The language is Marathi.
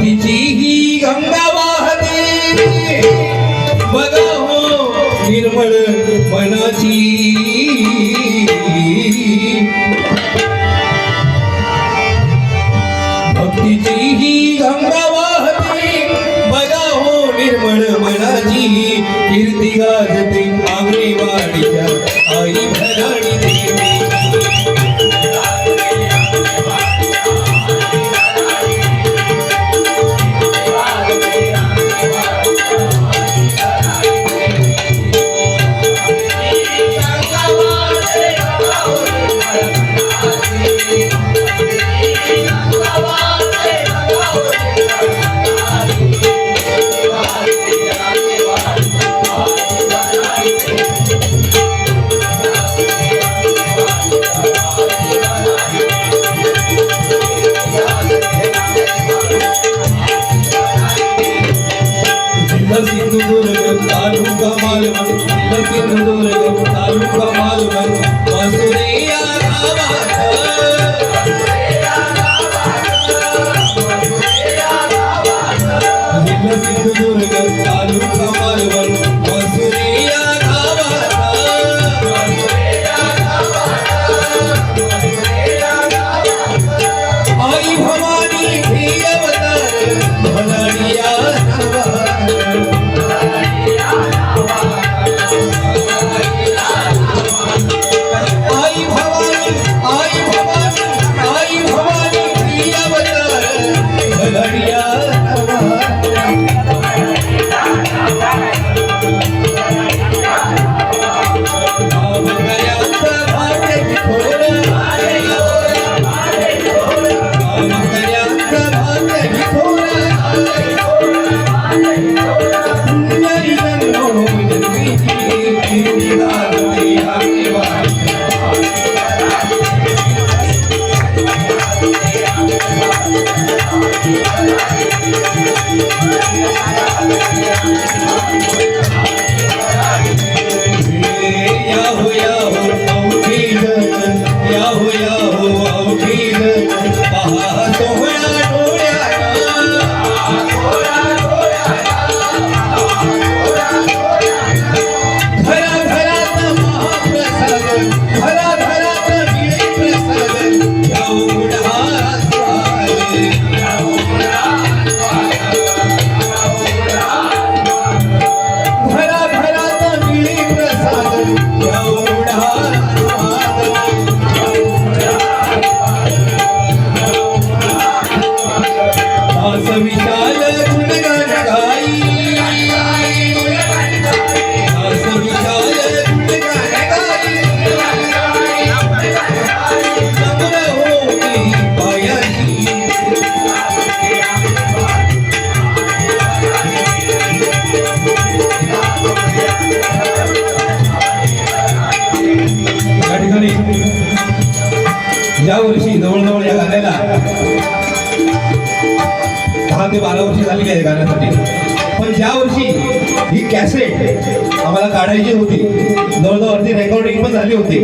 भक्तीची ही गंगा वाहते बघा हो निर्मळ मनाची भक्तीची ही गंगा वाहते बघा हो निर्मळ मनाची कीर्ती गाजते आंगणेवाडीच्या आई भराणी देवी सिंधुदुर्ग तालुका मालवण सिंधुदुर्ग तालुका मालवण वासुदे या गावात सिंधुदुर्ग तालुका मालवण वासुदे या गावात आई भवानी हे अवतार भलाडी या या वर्षी जवळजवळ या गाण्याला 10 ते 12 वर्ष झाली आहे गाण्यासाठी. पण ज्या वर्षी ही कॅसेट आम्हाला काढायची होती जवळजवळ अर्धी रेकॉर्डिंग पण झाली होती.